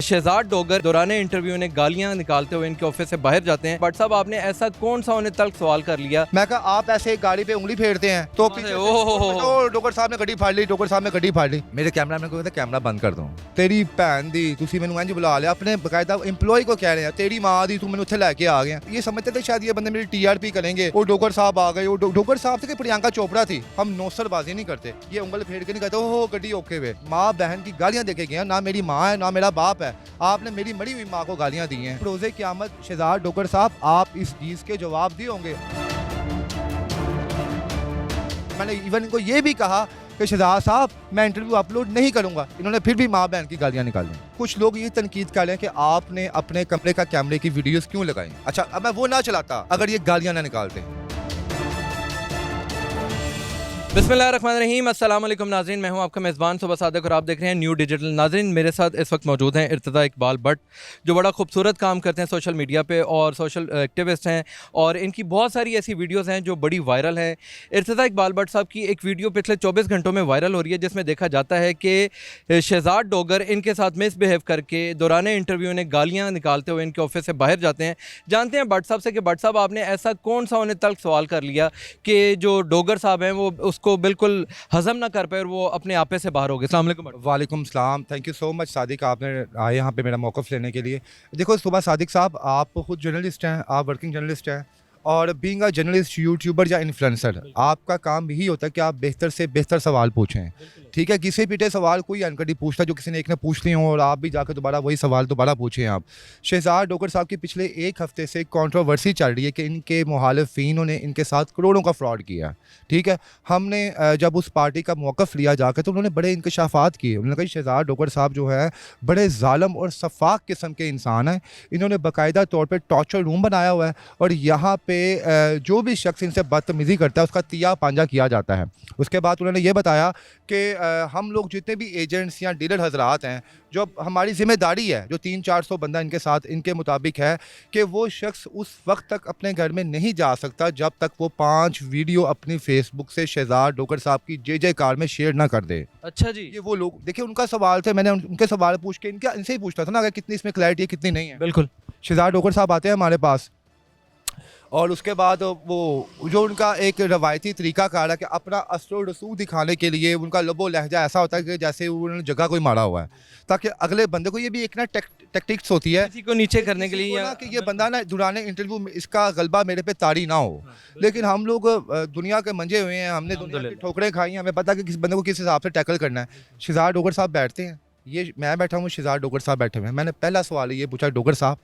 Shahzad Dogar दौराने interview ने गालियां निकालते हुए इनके ऑफिस से बाहर जाते हैं। बट साहब आपने ऐसा कौन सा उन्हें तल्ख सवाल कर लिया? मैं कहा आप ऐसे गाड़ी पे उंगली फेरते हैं तो डोगर साहब ने गड्डी फाड़ ली, डोगर साहब ने गड्डी फाड़ ली। मेरे कैमरामैन को कहता कैमरा बंद कर दो। तेरी भैन दी तुसी मैनू इंज बुला लिया, अपने बकायदा एम्प्लॉय को कह रहे हैं तेरी माँ दी तू मैनू उत्थे लेके आ गया। ये समझते थे शायद ये बंदे मेरी टीआरपी करेंगे। वो डोगर साहब आ गए, वो डोगर साहब से प्रियंका चोपड़ा थी। हम नौसरबाजी नहीं करते, ये उंगल फेर के नहीं कहते हो गड्डी ओके वे। माँ बहन की गालियां देके गए, ना मेरी माँ है ना मेरा बाप है, आपने मेरी मरी हुई माँ को गालियां दी हैं। रोज़े क़यामत शहजाद डोगर साहब आप इस चीज़ के जवाब दिए होंगे। मैंने इवन इनको ये भी कहा कि शहजाद साहब मैं इंटरव्यू अपलोड नहीं करूंगा, इन्होंने फिर भी माँ बहन की गालियां निकाली। कुछ लोग ये तनकीद कर रहे हैं कि आपने अपने कमरे का कैमरे की वीडियोस क्यों लगाई। अच्छा अब मैं वो ना चलाता अगर ये गालियां ना निकालते। बिस्मिल्लाहिर्रहमानिर्रहीम, अस्सलाम वालेकुम नाज़रीन, मैं हूं आपका मेज़बान सुबह सादिक और आप देख रहे हैं न्यू डिजिटल। नाज़रीन मेरे साथ इस वक्त मौजूद हैं इर्तिज़ा इकबाल भट्ट, जो बड़ा खूबसूरत काम करते हैं सोशल मीडिया पे और सोशल एक्टिविस्ट हैं और इनकी बहुत सारी ऐसी वीडियोज़ हैं जो बड़ी वायरल हैं। इर्तिज़ा इकबाल भट्ट साहब की एक वीडियो पिछले 24 घंटों में वायरल हो रही है जिसमें देखा जाता है कि शहजाद डोगर इनके साथ मिसबिहेव करके दौराने इंटरव्यू ने गालियाँ निकालते हुए इनके ऑफिस से बाहर जाते हैं। जानते हैं भट्ट साहब से कि भट्ट साहब आपने ऐसा कौन सा उन्हें तल्ख सवाल कर लिया कि जो डोगर साहब हैं वो उसको बिल्कुल हजम ना कर पाए और वो अपने आपे से बाहर हो गए। अस्सलाम वालेकुम। वालेकुम सलाम, thank you so much Sadiq, आपने आए यहाँ पे मेरा मौक़िफ़ लेने के लिए। देखो सुबह सादिक साहब आप खुद जर्नलिस्ट हैं, आप वर्किंग जर्नलिस्ट हैं और बीइंग अ जर्नलिस्ट यूट्यूबर या इन्फ्लुएंसर आपका काम यही होता है कि आप बेहतर से बेहतर सवाल पूछें। ठीक है, किसी पीटे सवाल कोई अनकड़ी पूछता जो किसी ने एक ने पूछ लिए हों और आप भी जाकर दोबारा वही सवाल दोबारा पूछें। आप शहजाद डोगर साहब की पिछले एक हफ्ते से कंट्रोवर्सी चल रही है कि इनके मुखालिफिनों ने इनके साथ करोड़ों का फ्रॉड किया। ठीक है, हमने जब उस पार्टी का मौक़िफ़ लिया जाकर तो उन्होंने बड़े इंकशाफात किए। उन्होंने कहा शहजाद डोगर साहब जो है बड़े ज़ालिम और शफ़ाक किस्म के इंसान हैं। इन्होंने बाकायदा तौर पर टॉर्चर रूम बनाया हुआ है और यहाँ पे जो भी शख्स इनसे बदतमीज़ी करता है उसका तिया पांजा किया जाता है। उसके बाद उन्होंने ये बताया कि हम लोग जितने भी एजेंट्स या डीलर हजरात हैं, जो हमारी ज़िम्मेदारी है, जो 300-400 बंदा इनके साथ इनके मुताबिक है कि वो शख्स उस वक्त तक अपने घर में नहीं जा सकता जब तक वो 5 वीडियो अपनी फेसबुक से शहजाद डोगर साहब की जय-जयकार में शेयर ना कर दे। अच्छा जी, ये वो लोग देखिए उनका सवाल थे, मैंने उनके सवाल पूछ के इनसे ही पूछता था ना अगर कितनी इसमें क्लैरिटी है कितनी नहीं है। बिल्कुल। शहजाद डोगर साहब आते हैं हमारे पास और उसके बाद वो जो उनका एक रवायती तरीका कार है कि अपना असर रसूख दिखाने के लिए उनका लबो लहजा ऐसा होता है कि जैसे उन्होंने जगह कोई मारा हुआ है, ताकि अगले बंदे को ये भी एक ना टेक्टिक्स होती है किसी को नीचे करने के लिए कि ये बंदा ना दुराने इंटरव्यू में इसका गलबा मेरे पे तारी ना हो। लेकिन हम लोग दुनिया के मंजे हुए हैं, हमने दुनिया की ठोकरें खाई हैं, हमें पता है कि किस बंदे को किस हिसाब से टैकल करना है। शहजाद डोगर साहब बैठते हैं, ये मैं बैठा हूँ, शहजाद डोगर साहब बैठे हुए हैं। मैंने पहला सवाल ये पूछा, डोगर साहब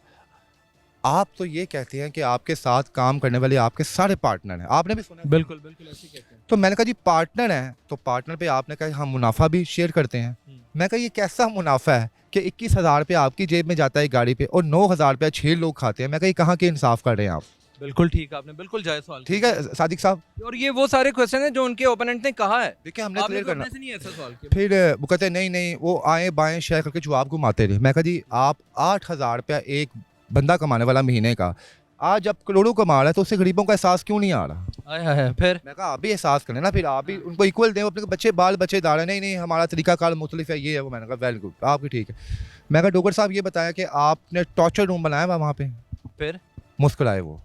आप तो ये कहते हैं कि आपके साथ काम करने वाले आपके सारे पार्टनर हैं, आपने भी सुना? बिल्कुल बिल्कुल ऐसे कहते हैं। तो मैंने कहा जी पार्टनर हैं तो पार्टनर पे आपने कहा हम मुनाफा भी शेयर करते हैं। मैं कहा ये कैसा मुनाफा है कि 21,000 रुपये आपकी जेब में जाता है गाड़ी पे और 9,000 रुपया 6 लोग खाते हैं। मैं कहा ये कहाँ के इंसाफ कर रहे हैं आप? बिल्कुल ठीक, आपने बिल्कुल जायज़ सवाल। ठीक है सादिक साहब, और ये वो सारे क्वेश्चन हैं जो उनके ओपोनेंट ने कहा है। देखिए हमने क्लियर करना से नहीं ऐसा सवाल किया। फिर वो कहते नहीं नहीं वो आए बाएं शेयर करके जवाब घुमाते रहे। मैं कहा जी आप 8,000 रुपया एक बंदा कमाने वाला महीने का आज जब करोड़ों कमा रहा है तो उससे गरीबों का एहसास क्यों नहीं आ रहा? फिर मैं कहा आप भी एहसास करें ना, फिर आप भी उनको इक्वल दें, अपने बच्चे बाल बच्चे दाड़े नहीं नहीं हमारा तरीका कार मुख्तलिफ है, ये है वो। मैंने कहा वेल गुड, आपकी ठीक है। मैं कहा डोगर साहब ये बताया कि आपने टॉर्चर रूम बनाया हुआ वहाँ पे, फिर मुस्कुराए वो,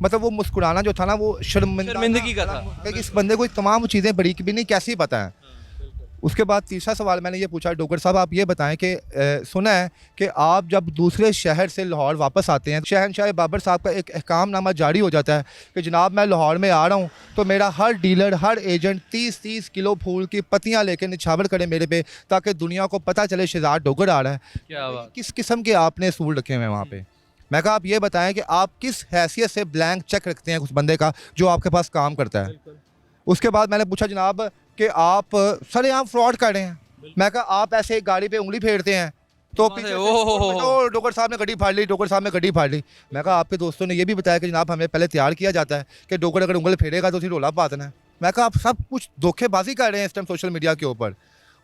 मतलब वो मुस्कुराना जो था ना वो शर्मिंदगी का था कि इस बंदे को तमाम चीज़ें बड़ी भी नहीं कैसी पता है। उसके बाद तीसरा सवाल मैंने ये पूछा, डोगर साहब आप ये बताएं कि सुना है कि आप जब दूसरे शहर से लाहौर वापस आते हैं शहनशाह बाबर साहब का एक अहकामनामा जारी हो जाता है कि जनाब मैं लाहौर में आ रहा हूँ तो मेरा हर डीलर हर एजेंट 30-30 किलो फूल की पत्तियाँ लेकर निछावर करे मेरे पे ताकि दुनिया को पता चले शहजाद डोगर आ रहा है। क्या बात? किस किस्म के आपने असूल रखे हुए हैं वहाँ पे? मैं कहा आप ये बताएं कि आप किस हैसियत से ब्लैंक चेक रखते हैं उस बंदे का जो आपके पास काम करता है? उसके बाद मैंने पूछा जनाब कि आप सरेआम फ्रॉड कर रहे हैं। मैं कहा आप ऐसे गाड़ी पे उंगली फेरते हैं तो डोगर साहब ने गड्डी फाड़ ली, डोगर साहब ने गड्डी फाड़ ली। मैं कहा आपके दोस्तों ने ये भी बताया कि जनाब हमें पहले तैयार किया जाता है कि डोगर अगर उंगली फेरेगा तो उसे रोला पातना है। मैं कहा आप सब कुछ धोखेबाजी कर रहे हैं इस टाइम सोशल मीडिया के ऊपर।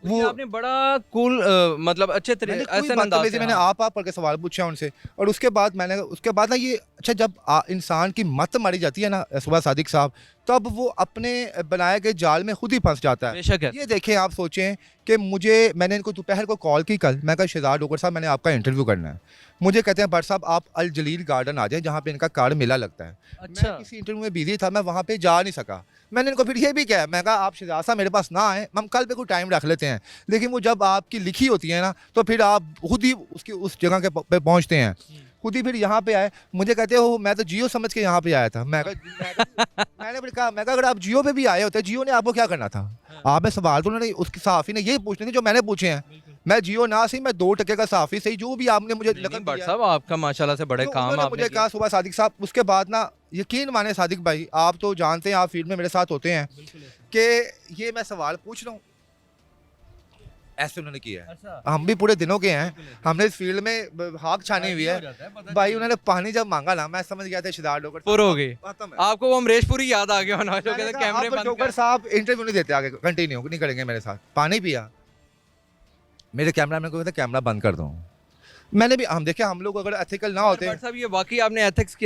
वो आपने बड़ा कूल मतलब अच्छे तरीके ऐसे अंदाज से मैंने आप करके सवाल पूछा उनसे। और उसके बाद ना ये अच्छा जब इंसान की मत मारी जाती है ना सुबह सादिक साहब तब वो अपने बनाए गए जाल में खुद ही फंस जाता है। बेशक है। ये देखें, आप सोचें कि मैंने इनको दोपहर को कॉल की कल, मैं कहा शहजाद डोगर साहब मैंने आपका इंटरव्यू करना है। मुझे कहते हैं भट्ट साहब आप अल जलील गार्डन आ जाएं जहाँ पे इनका कार्ड मेला लगता है। अच्छा। मैं किसी इंटरव्यू में बिजी था, मैं वहाँ पे जा नहीं सका। मैंने इनको फिर ये भी कहा, मैं कहा आप शहजाद साहब मेरे पास ना आए, हम कल पे कोई टाइम रख लेते हैं। लेकिन वो जब आपकी लिखी होती है ना, तो फिर आप खुद ही उसकी उस जगह के पे पहुँचते हैं, खुद ही फिर यहाँ पे आए। मुझे कहते हो मैं तो जियो समझ के यहाँ पे आया था। मैंने फिर कहा, मैं कहा अगर आप जियो पे भी आए होते, जियो ने आपको क्या करना था? आप में सवाल तो उन्होंने उसकी सहाफ़ी ने यही पूछने थे जो मैंने पूछे हैं। मैं जियो ना सही, मैं 2 टके का सहाफ़ी सही, जो भी आपने मुझे लेकिन भट्ट साहब आपका माशाल्लाह से बड़े तो काम उन्होंने आपने मुझे किया। कहा सुबह सादिक साहब, उसके बाद ना यकीन माने सादिक भाई, आप तो जानते हैं, आप फील्ड में मेरे साथ होते हैं, कि ये मैं सवाल पूछ रहा हूँ, ऐसे उन्होंने किया है। अच्छा। हम भी पूरे दिनों के हैं, हमने इस फील्ड में हाथ छानी हुई है भाई। उन्होंने पानी जब मांगा ना, मैं समझ गया था शहजाद डोगर पुर हो गई। खत्म है। आपको वो अमरीशपुरी याद आ गया होना जो मैंने कहते कहा, कैमरे आप बंद डोगर कर। साहब इंटरव्यू नहीं देते, आगे कंटिन्यू नहीं करेंगे मेरे साथ। पानी पिया, मेरे कैमरा को कहता कैमरा बंद कर दो। मैंने भी, हम देखे, हम लोग अगर एथिकल ना होते। भट्ट साहब ये वाकई आपने एथिक्स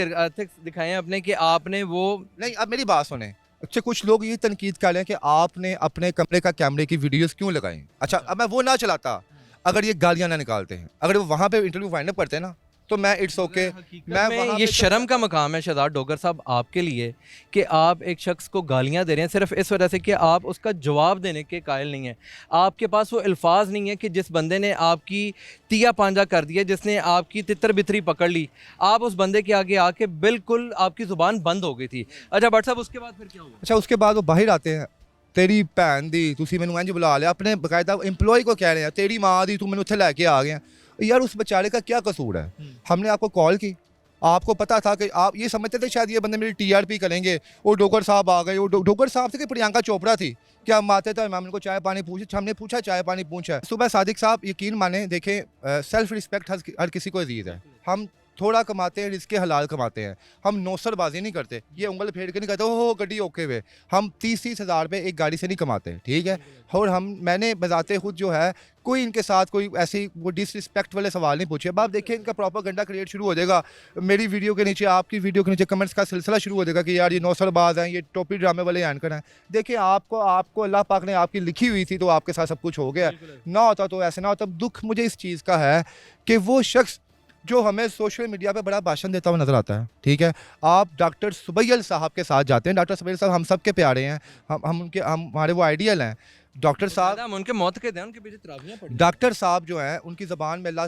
दिखाए हैं अपने कि आपने वो नहीं, अब मेरी बात सुने। अच्छा, कुछ लोग ये तनकीद कर रहे हैं कि आपने अपने कमरे का कैमरे की वीडियोस क्यों लगाई। अच्छा, अब मैं वो ना चलाता, अगर ये गालियां ना निकालते हैं, अगर वो वहाँ पे इंटरव्यू फाइंड अप करते हैं ना, तो मैं इट्स ओके। मैं में वहाँ ये पे शर्म का मकाम है शहजाद डोगर साहब आपके लिए कि आप एक शख्स को गालियां दे रहे हैं सिर्फ इस वजह से कि आप उसका जवाब देने के कायल नहीं हैं। आपके पास वो अल्फाज नहीं है कि जिस बंदे ने आपकी तिया पांजा कर दिया, जिसने आपकी तितर बितरी पकड़ ली, आप उस बंदे के आगे आके बिल्कुल आपकी ज़ुबान बंद हो गई थी। अच्छा भट्ट साहब, उसके बाद फिर क्या हुआ? अच्छा, उसके बाद वो बाहर आते हैं, तेरी भैन दी तुसी मैनू इंज बुला लिया, अपने बकायदा एम्प्लॉय को कह रहे हैं तेरी माँ दी तू मैनू उत्थे लैके आ गया। यार उस बेचारे का क्या कसूर है? हमने आपको कॉल की, आपको पता था कि आप ये समझते थे शायद ये बंदे मेरी टीआरपी करेंगे। वो डोगर साहब आ गए, वो डोगर साहब से कि प्रियंका चोपड़ा थी क्या? हम आते थे, हम इनको चाय पानी पूछे, हमने पूछा चाय पानी पूछा। सुबह सादिक साहब यकीन माने, देखें सेल्फ रिस्पेक्ट हर किसी को अजीज है। हम थोड़ा कमाते हैं, रिस्क हलाल कमाते हैं, हम नौसरबाजी नहीं करते, ये उंगल फेर के नहीं कहते हो गड्डी ओके वे। हम 30-30 हज़ार रुपये एक गाड़ी से नहीं कमाते, ठीक है। और मैंने बजाते खुद जो है कोई इनके साथ कोई ऐसी वो डिसरिस्पेक्ट वाले सवाल नहीं पूछे। अब आप देखिए इनका प्रोपेगेंडा क्रिएट शुरू हो जाएगा, मेरी वीडियो के नीचे, आपकी वीडियो के नीचे कमेंट्स का सिलसिला शुरू हो जाएगा कि यार ये नौसरबाज हैं, ये टोपी ड्रामे वाले एंकर हैं। देखिए आपको अल्लाह पाक ने आपकी लिखी हुई थी तो आपके साथ सब कुछ हो गया, ना होता तो ऐसे ना होता। दुख मुझे इस चीज़ का है कि वो शख्स जो हमें सोशल मीडिया पे बड़ा भाषण देता हुआ नजर आता है, ठीक है। आप डॉक्टर सुबैल साहब के साथ जाते हैं, डॉक्टर सुबैल साहब हम सब के प्यारे हैं, हम हमारे वो आइडियल हैं। डॉक्टर साहब, हम उनके मौत के दिन उनके पीछे तराबियां पड़ी। डॉक्टर साहब जो हैं उनकी ज़बान में अल्लाह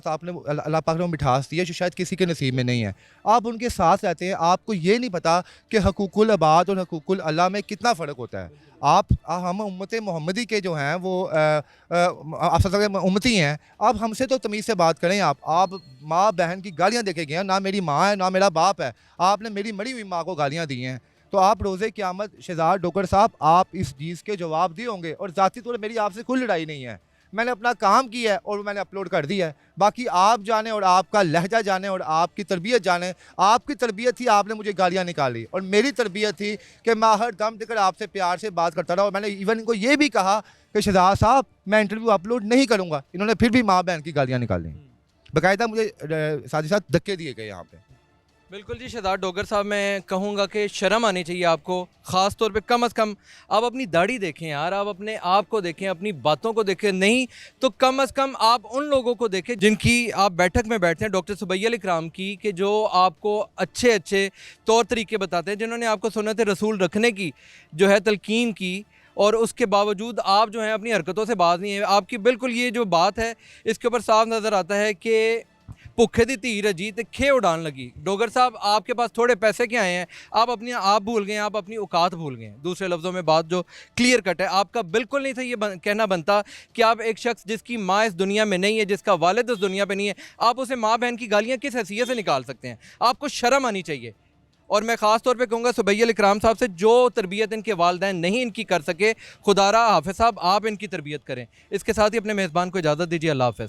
पाक ने वो मिठास दी है जो शायद किसी के नसीब में नहीं है। आप उनके साथ रहते हैं, आपको ये नहीं पता कि हकूकुल अबाद और हकूकुल अल्लाह में कितना फ़र्क होता है। हम उम्मत मोहम्मदी के जो हैं वो आप सब उम्मती हैं। आप हमसे तो तमीज़ से बात करें। आप माँ बहन की गालियाँ देखे गए हैं, ना मेरी माँ है ना मेरा बाप है, आपने मेरी मरी हुई माँ को गालियाँ दी हैं। तो आप रोज़े क़यामत शहजाद डोगर साहब आप इस चीज़ के जवाब दिए होंगे। और ज़ाती तौर पर मेरी आपसे कोई लड़ाई नहीं है, मैंने अपना काम किया है और मैंने अपलोड कर दिया है। बाकी आप जाने और आपका लहजा जाने और आपकी तरबियत जाने। आपकी तरबियत थी आपने मुझे गालियाँ निकाली, और मेरी तरबियत थी कि मैं हर दम देकर आपसे प्यार से बात करता रहा। और मैंने इवन इनको ये भी कहा कि शहजाद साहब मैं इंटरव्यू अपलोड नहीं करूँगा, इन्होंने फिर भी माँ बहन की गालियाँ निकाली। बाकायदा मुझे साथ ही साथ धक्के दिए गए यहाँ पे। बिल्कुल जी शहजाद डोगर साहब, मैं कहूँगा कि शर्म आनी चाहिए आपको, ख़ास तौर पे कम से कम आप अपनी दाढ़ी देखें यार, आप अपने आप को देखें, अपनी बातों को देखें, नहीं तो कम से कम आप उन लोगों को देखें जिनकी आप बैठक में बैठते हैं, डॉक्टर सुबैल इकराम की, कि जो आपको अच्छे अच्छे तौर तरीके बताते हैं, जिन्होंने आपको सुन्नत रसूल रखने की जो है तलकीन की, और उसके बावजूद आप जो हैं अपनी हरकतों से बाज नहीं है। आपकी बिल्कुल ये जो बात है इसके ऊपर साफ नज़र आता है कि भुखे दी धीर अजीत खे उड़ान लगी। डोगर साहब आपके पास थोड़े पैसे के आए हैं, आप अपने आप भूल गए हैं, आप अपनी औकात भूल गए हैं। दूसरे लफ्ज़ों में बात जो क्लियर कट है, आपका बिल्कुल नहीं था ये कहना बनता कि आप एक शख्स जिसकी माँ इस दुनिया में नहीं है, जिसका वालिद इस दुनिया पे नहीं है, आप उसे माँ बहन की गालियाँ किस हैसियत से निकाल सकते हैं? आपको शर्म आनी चाहिए। और मैं ख़ास तौर पे कहूँगा सुबैल इकराम साहब से, जो तरबियत इनके वालिदैन नहीं इनकी कर सके, खुदारा हाफिज़ साहब आप इनकी तरबियत करें। इसके साथ ही अपने मेज़बान को इजाज़त दीजिए। अल्लाह हाफ़िज़।